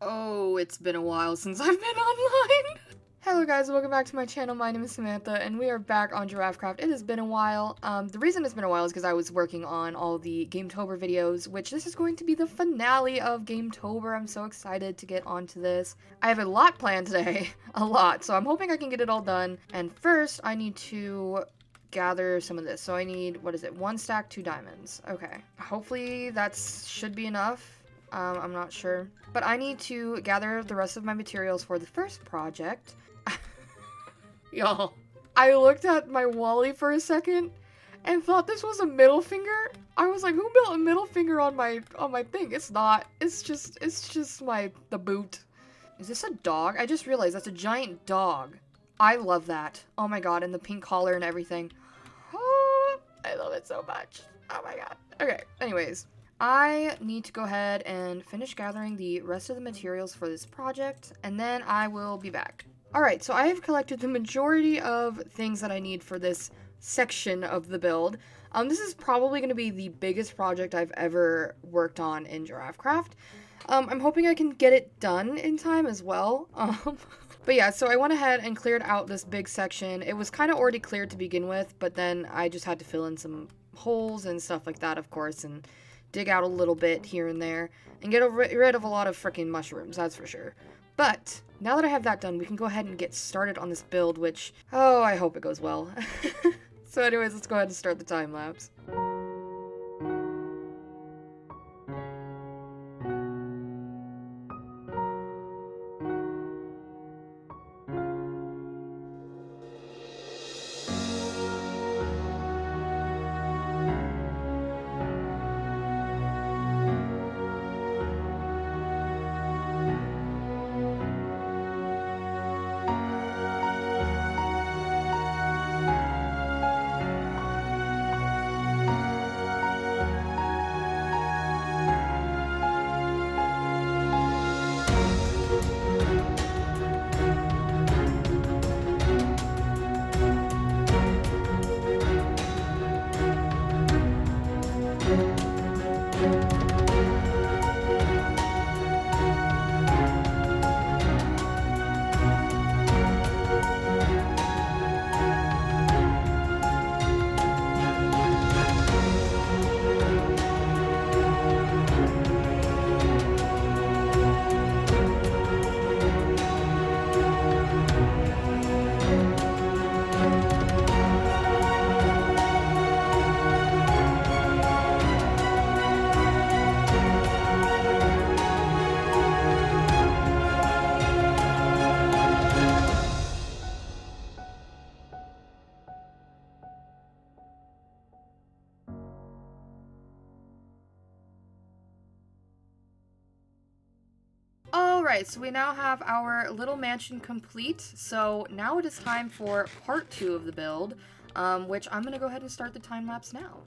Oh, it's been a while since I've been online. Hello guys, welcome back to my channel. My name is Samantha, and we are back on Giraffecraft. It has been a while. The reason it's been a while is because I was working on all the Gametober videos, which this is going to be the finale of Gametober. I'm so excited to get onto this. I have a lot planned today, a lot, so I'm hoping I can get it all done. And first, I need to gather some of this. So I need, what is it, 1 stack, 2 diamonds. Okay, hopefully that should be enough. I'm not sure. But I need to gather the rest of my materials for the first project. Y'all, I looked at my Wally for a second and thought this was a middle finger. I was like, who built a middle finger on my thing? It's not. It's just the boot. Is this a dog? I just realized that's a giant dog. I love that. Oh my god, and the pink collar and everything. Oh, I love it so much. Oh my god. Okay, anyways. I need to go ahead and finish gathering the rest of the materials for this project, and then I will be back. Alright, so I have collected the majority of things that I need for this section of the build. This is probably going to be the biggest project I've ever worked on in Giraffecraft. I'm hoping I can get it done in time as well. But yeah, so I went ahead and cleared out this big section. It was kind of already cleared to begin with, but then I just had to fill in some holes and stuff like that, of course, and dig out a little bit here and there, and get rid of a lot of freaking mushrooms, that's for sure. But now that I have that done, we can go ahead and get started on this build, which, oh, I hope it goes well. So anyways, let's go ahead and start the time lapse. Alright, so we now have our little mansion complete, so now it is time for part 2 of the build, which I'm going to go ahead and start the time lapse now.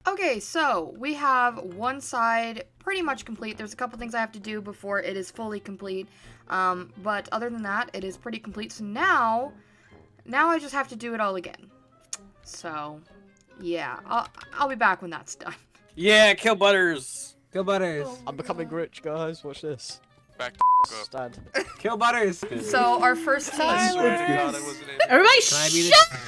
Okay, so we have one side pretty much complete. There's a couple things I have to do before it is fully complete, but other than that, it is pretty complete. So now I just have to do it all again. So, yeah, I'll be back when that's done. Yeah, kill Butters. Kill Butters. Oh. I'm becoming rich, guys. Watch this. Back the up. Stand. Kill Butters. So our first team. I swear to God, I wasn't able. Everybody Can I be the- shut.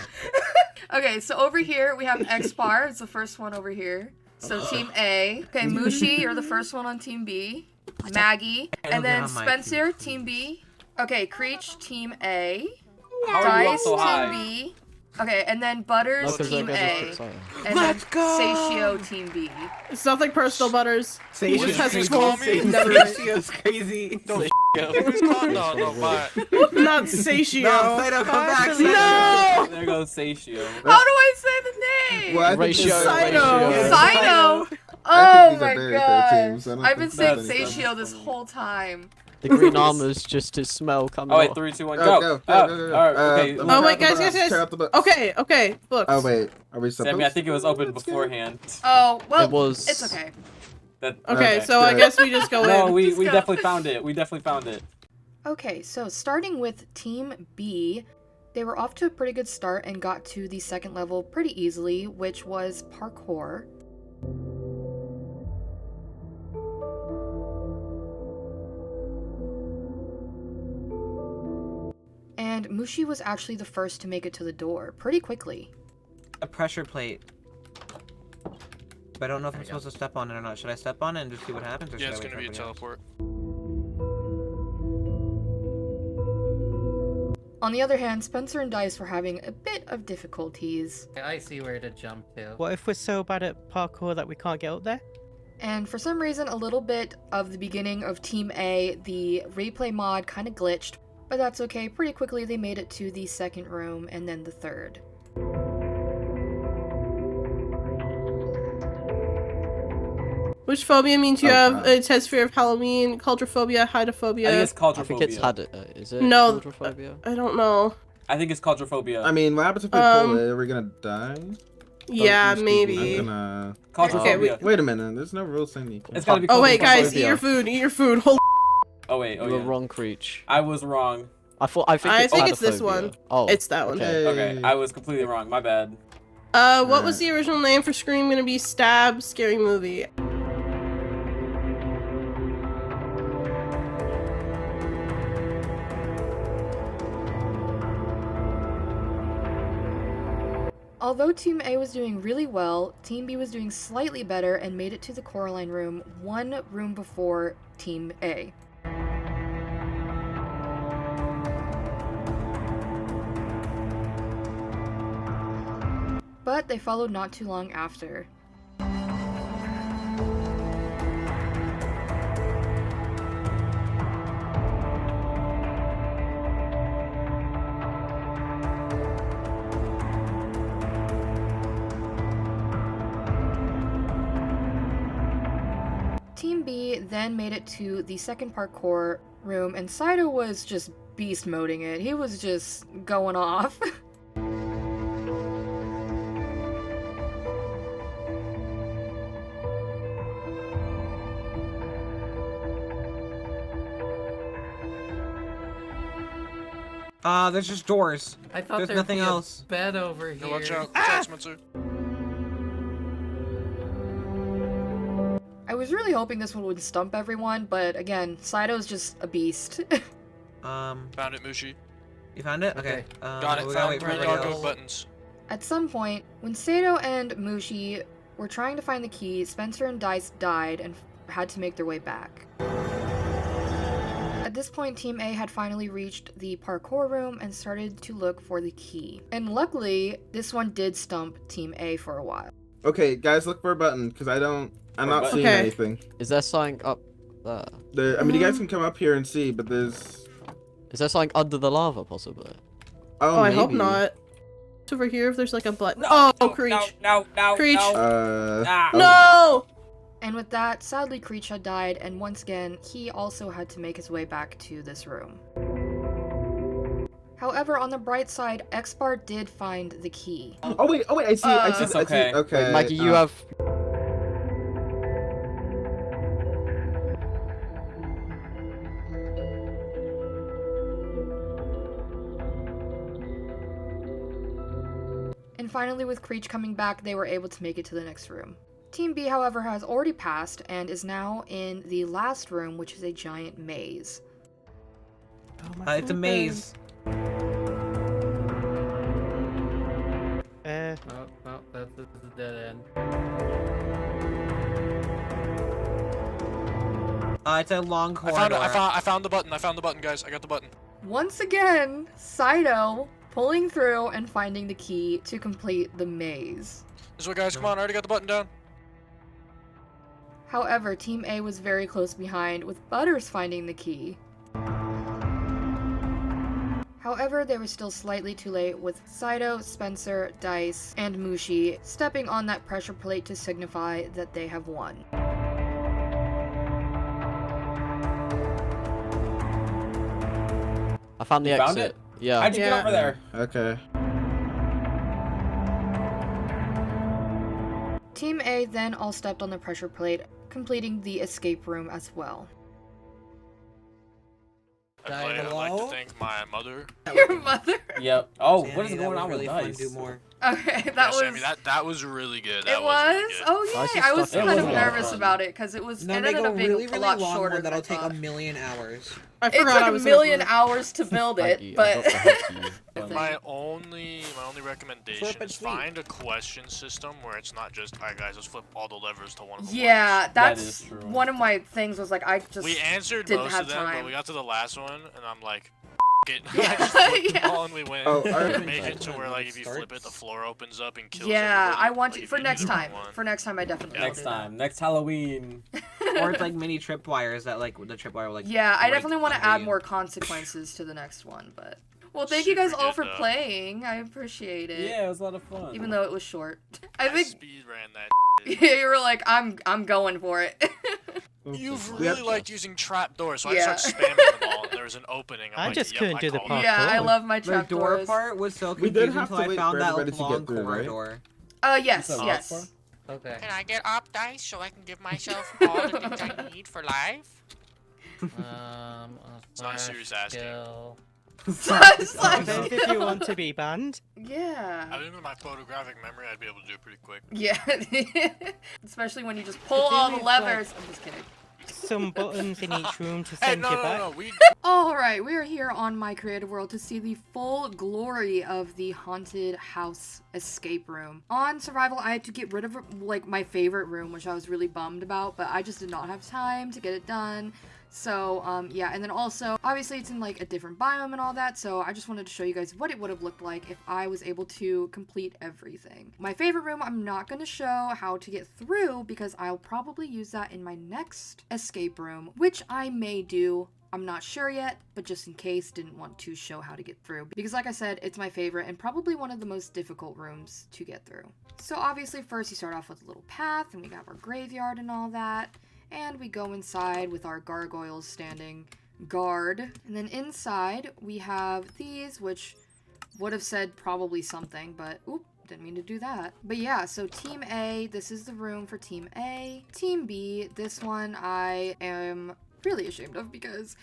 Okay, so over here we have Xpar. It's the first one over here. So team A. Okay, Mooshy, you're the first one on team B. Maggie, and then on my Spencer, team B. Okay, Creetch, team A. How are you up Dice, so team high? B. Okay, and then Butters, No, 'cause team that A. guy's exciting. And Let's then go! Satio, team B. It's nothing personal, Butters. Say What she's did you crazy. just call me? Satio's crazy. No, who's called? No, bye. Not Satio. No, Saito, come back. Saito. No! There goes Satio. How do I say the name? Well, I think Ratio. this- Saito. Saito. I Oh think these are my very fair god. teams. I don't I've been think saying there's any Satio this whole time. The green armor's just his smell coming Oh wait, off. 3, 2, 1, Go, go. go, go, Oh, go, go. Alright, okay. I'm Oh, gonna wait, tear out guys, the guys, tear guys. out the books. Okay, books. Oh wait, are we supposed? Sammy, I think it was open Let's go. beforehand. Oh, well, It was- it's okay. Okay, so I guess we just go No, in. we Just go. definitely found it. We definitely found it. Okay, so starting with Team B, they were off to a pretty good start and got to the second level pretty easily, which was parkour. And Mooshy was actually the first to make it to the door pretty quickly. A pressure plate. But I don't know if I'm supposed to step on it or not. Should I step on it and just see what happens? Or Yeah, should it's I wait gonna be a for everybody else? teleport. On the other hand, Spencer and Dice were having a bit of difficulties. I see where to jump to. What if we're so bad at parkour that we can't get up there? And for some reason, a little bit of the beginning of Team A, the replay mod kind of glitched, but that's okay. Pretty quickly, they made it to the second room and then the third. Which phobia means you Oh, have God. a test fear of Halloween, cultrophobia, I think hydophobia. it's I think it's cultrophobia. had it. Is it No, claustrophobia? I don't know. I think it's cultrophobia. I mean, what happens if we Um, pull it? Are we gonna die? Yeah, Don't use maybe. people. I'm gonna... Cultrophobia. Okay, Wait a minute. There's no rules saying you It's can't. gotta be Oh wait, guys, cultrophobia. eat your food, eat your food. Hold. Oh wait, oh You were yeah. wrong, Creetch. I was wrong. I think I it's think it's this hadophobia. one. Oh, It's that one. okay. Okay, I was completely wrong. My bad. What was the original name for Scream gonna be? Stab, Scary Movie. Although Team A was doing really well, Team B was doing slightly better and made it to the Coraline room one room before Team A. But they followed not too long after. Team B then made it to the second parkour room, and Saito was just beast moding it. He was just going off. There's just doors. I thought There's there'd nothing be else. a bed over here. Yeah, watch out. Watch out, Spencer. I was really hoping this one would stump everyone, but again, Saito's just a beast. Found it, Mooshy. You found it? Okay. Got it. We gotta wait for Three everybody doggo else. buttons. At some point, when Saito and Mooshy were trying to find the key, Spencer and Dice died and had to make their way back. At this point, Team A had finally reached the parkour room and started to look for the key. And luckily, this one did stump Team A for a while. Okay, guys, look for a button because I'm not button? seeing Okay. anything. Is there something up there? I mean, you guys can come up here and see, but there's. Is there something under the lava, possibly? Oh, I hope maybe. not. It's over here if there's like a button. Oh, Creetch. No, Creetch. Ah. No! And with that, sadly Creetch had died, and once again, he also had to make his way back to this room. However, on the bright side, Xpar did find the key. Oh wait, I see. I see. It's I see. okay. Okay. Wait, Maggie, you have... And finally, with Creetch coming back, they were able to make it to the next room. Team B, however, has already passed and is now in the last room, which is a giant maze. Oh, my It's a food maze. burned. Oh, that's a dead end. It's a long I found corridor. it. I found the button. I found the button, guys. I got the button. Once again, Saito pulling through and finding the key to complete the maze. This way, guys. Come on. I already got the button down. However, Team A was very close behind, with Butters finding the key. However, they were still slightly too late, with Saito, Spencer, Dice, and Mooshy stepping on that pressure plate to signify that they have won. I found the You exit. found it? Yeah. How'd you Yeah. get over there? Okay. Team A then all stepped on the pressure plate, completing the escape room as well. I'd like to thank my mother. Your mother? Yep. Oh, Sammy, what is that going was on really with fun. Dice? Do more. Okay, Yeah, that was... Sammy, that was really good. That It really was? good. Oh Dice yay! is I was stuck kind in of the nervous button. about it because it was. No, It make ended a up being really, a really lot long shorter one than I that'll take thought. a million hours. I It forgot took I a was million in a hours to build it, Maggie, I but got the hook key. My only recommendation Flip and is sweep. find a question system where it's not just, alright guys, let's flip all the levers to one of the yeah, ones. That that's is true. one of my things. Was like I just We answered didn't most have of them, time. but we got to the last one, and I'm like, it. Yeah. I just flipped Yeah. them all and we win. Oh, I- Make it to where, like, if you flip it, the floor opens up and kills yeah, everybody. I want Like, to if for you next do the wrong time. one. For next time, I definitely will Next do time. Next Halloween. Or it's like mini tripwires that like the tripwire will like. That. Yeah, I break definitely want to under add you. more consequences to the next one, but well, thank you guys Super all good, for though. playing. I appreciate it. Yeah, it was a lot of fun. Even though it was short, I I think speed ran that. you were like, I'm going for it. You've We have- really liked using trapdoors, so I Yeah. just started spamming them all, and there was an opening. I'm I like, just yep, couldn't do the called parkour. it. Yeah, I love my The door trapdoors. part was so We did confusing have until to I wait found for that everybody to get long through, right? corridor. Yes, So, yes. Okay. Can I get up, Dice, so I can give myself all the things I need for life? It's not a serious ass game. Skill. It's like- Depends if you want to be banned. I yeah. think with my photographic memory, I'd be able to do it pretty quick. Yeah. Especially when you just pull all the thing is, like- levers. I'm just kidding. Some buttons in each room to Hey, send you back. no, we Alright, we are here on My Creative World to see the full glory of the haunted house escape room. On survival, I had to get rid of like my favorite room, which I was really bummed about, but I just did not have time to get it done. So, yeah, and then also, obviously it's in like a different biome and all that, so I just wanted to show you guys what it would have looked like if I was able to complete everything. My favorite room, I'm not going to show how to get through because I'll probably use that in my next escape room, which I may do. I'm not sure yet, but just in case, didn't want to show how to get through. Because like I said, it's my favorite and probably one of the most difficult rooms to get through. So obviously first you start off with a little path and we got our graveyard and all that. And we go inside with our gargoyles standing guard. And then inside we have these, which would have said probably something, but oop, didn't mean to do that. But yeah, so Team A, this is the room for Team A. Team B, this one I am really ashamed of because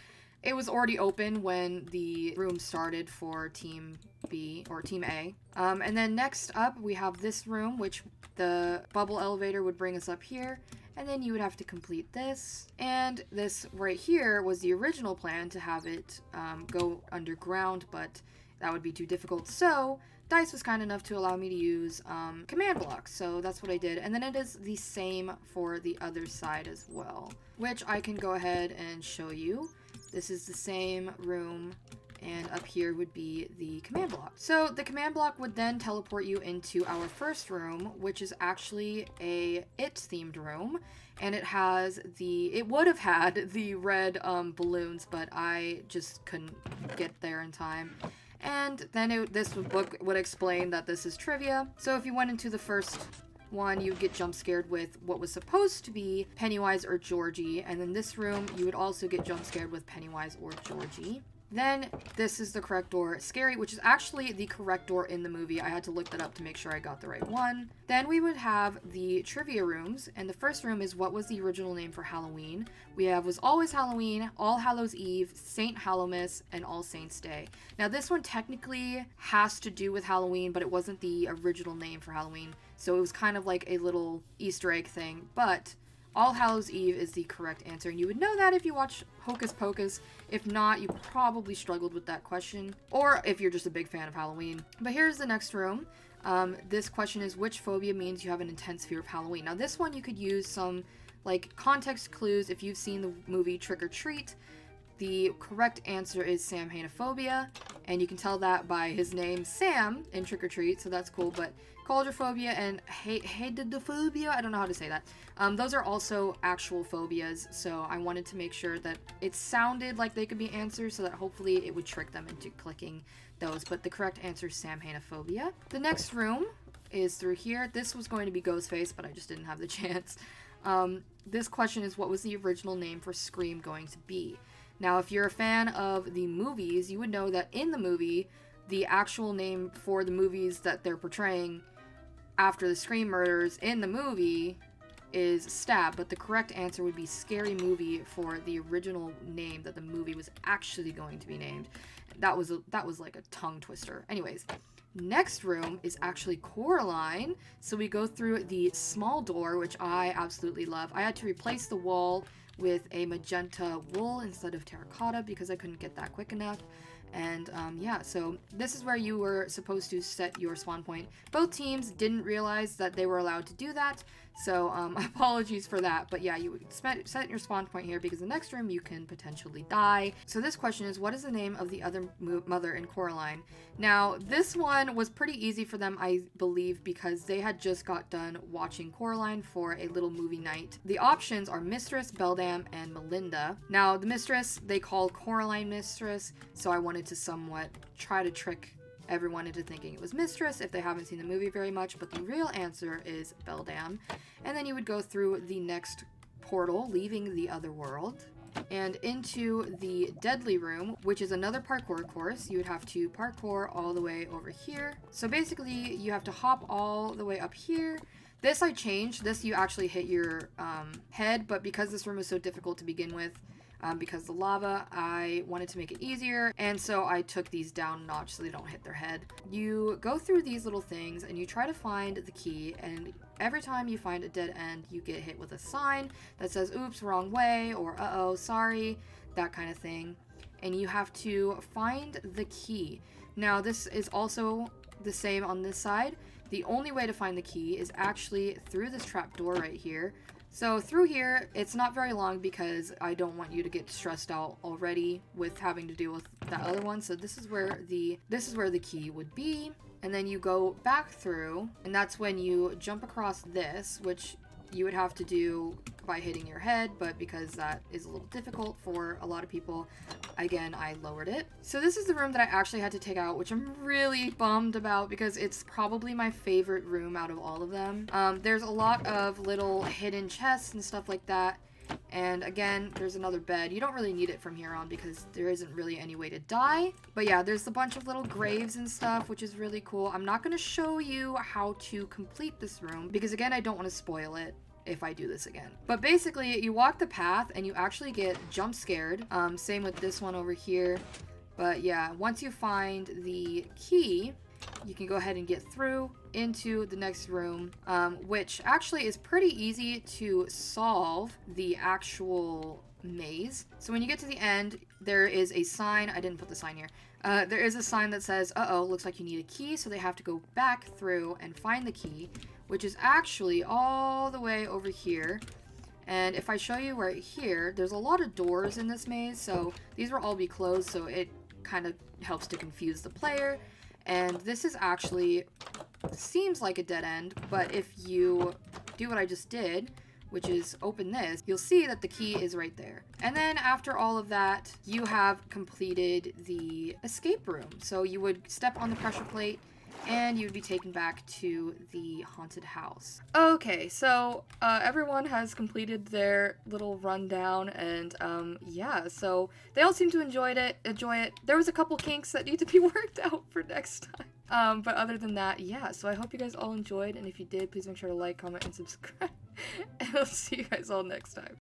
it was already open when the room started for Team B or Team A. And then next up we have this room, which the bubble elevator would bring us up here. And then you would have to complete this. And this right here was the original plan to have it go underground, but that would be too difficult. So Dice was kind enough to allow me to use command blocks. So that's what I did. And then it is the same for the other side as well, which I can go ahead and show you. This is the same room. And up here would be the command block. So the command block would then teleport you into our first room, which is actually a It-themed room. And it would have had the red balloons, but I just couldn't get there in time. And then this book would explain that this is trivia. So if you went into the first one, you would get jump scared with what was supposed to be Pennywise or Georgie. And in this room, you would also get jump scared with Pennywise or Georgie. Then this is the correct door, Scary, which is actually the correct door in the movie. I had to look that up to make sure I got the right one. Then we would have the trivia rooms, and the first room is what was the original name for Halloween. We have Was Always Halloween, All Hallows Eve, Saint Hallowmas, and All Saints Day. Now this one technically has to do with Halloween, but it wasn't the original name for Halloween, so it was kind of like a little Easter egg thing, but All Hallows Eve is the correct answer, and you would know that if you watch Hocus Pocus. If not, you probably struggled with that question, or if you're just a big fan of Halloween. But here's the next room. This question is, which phobia means you have an intense fear of Halloween? Now this one you could use some like context clues if you've seen the movie Trick or Treat. The correct answer is Samhainophobia, and you can tell that by his name Sam in Trick or Treat, so that's cool. But Coulrophobia and Hadedophobia, I don't know how to say that. Those are also actual phobias, so I wanted to make sure that it sounded like they could be answers so that hopefully it would trick them into clicking those. But the correct answer is Samhainophobia. The next room is through here. This was going to be Ghostface, but I just didn't have the chance. This question is, what was the original name for Scream going to be? Now, if you're a fan of the movies, you would know that in the movie, the actual name for the movies that they're portraying after the Scream murders in the movie is Stab, but the correct answer would be Scary Movie for the original name that the movie was actually going to be named. That was like a tongue twister. Anyways, next room is actually Coraline. So we go through the small door, which I absolutely love. I had to replace the wall with a magenta wool instead of terracotta because I couldn't get that quick enough. And yeah, so this is where you were supposed to set your spawn point. Both teams didn't realize that they were allowed to do that, so apologies for that. But yeah, you would set your spawn point here because the next room you can potentially die. So this question is, what is the name of the other mother in Coraline? Now, this one was pretty easy for them, I believe, because they had just got done watching Coraline for a little movie night. The options are Mistress, Beldam, and Melinda. Now, the Mistress, they call Coraline Mistress, so I wanted to somewhat try to trick everyone into thinking it was Mistress if they haven't seen the movie very much, but the real answer is Beldam. And then you would go through the next portal, leaving the other world, and into the Deadly Room, which is another parkour course. You would have to parkour all the way over here. So basically, you have to hop all the way up here. This I changed. This you actually hit your head, but because this room is so difficult to begin with, because the lava, I wanted to make it easier, and so I took these down a notch so they don't hit their head. You go through these little things and you try to find the key, and every time you find a dead end, you get hit with a sign that says, oops, wrong way, or uh-oh, sorry, that kind of thing. And you have to find the key. Now, this is also the same on this side. The only way to find the key is actually through this trap door right here. So through here, it's not very long because I don't want you to get stressed out already with having to deal with that other one. So this is where the key would be. And then you go back through, and that's when you jump across this, which you would have to do by hitting your head, but because that is a little difficult for a lot of people, again, I lowered it. So this is the room that I actually had to take out, which I'm really bummed about because it's probably my favorite room out of all of them. There's a lot of little hidden chests and stuff like that. And again, there's another bed. You don't really need it from here on because there isn't really any way to die. But yeah, there's a bunch of little graves and stuff, which is really cool. I'm not going to show you how to complete this room because again, I don't want to spoil it if I do this again. But basically, you walk the path and you actually get jump scared. Same with this one over here. But yeah, once you find the key, you can go ahead and get through into the next room, which actually is pretty easy to solve the actual maze. So when you get to the end, there is a sign. I didn't put the sign here. There is a sign that says, uh-oh, looks like you need a key. So they have to go back through and find the key, which is actually all the way over here. And if I show you right here, there's a lot of doors in this maze. So these will all be closed. So it kind of helps to confuse the player. And this is actually, seems like a dead end, but if you do what I just did, which is open this, you'll see that the key is right there. And then after all of that, you have completed the escape room. So you would step on the pressure plate and you would be taken back to the haunted house. Okay, so everyone has completed their little rundown, and yeah, so they all seem to enjoy it. There was a couple kinks that need to be worked out for next time. But other than that, yeah, so I hope you guys all enjoyed, and if you did, please make sure to like, comment, and subscribe. And I'll see you guys all next time.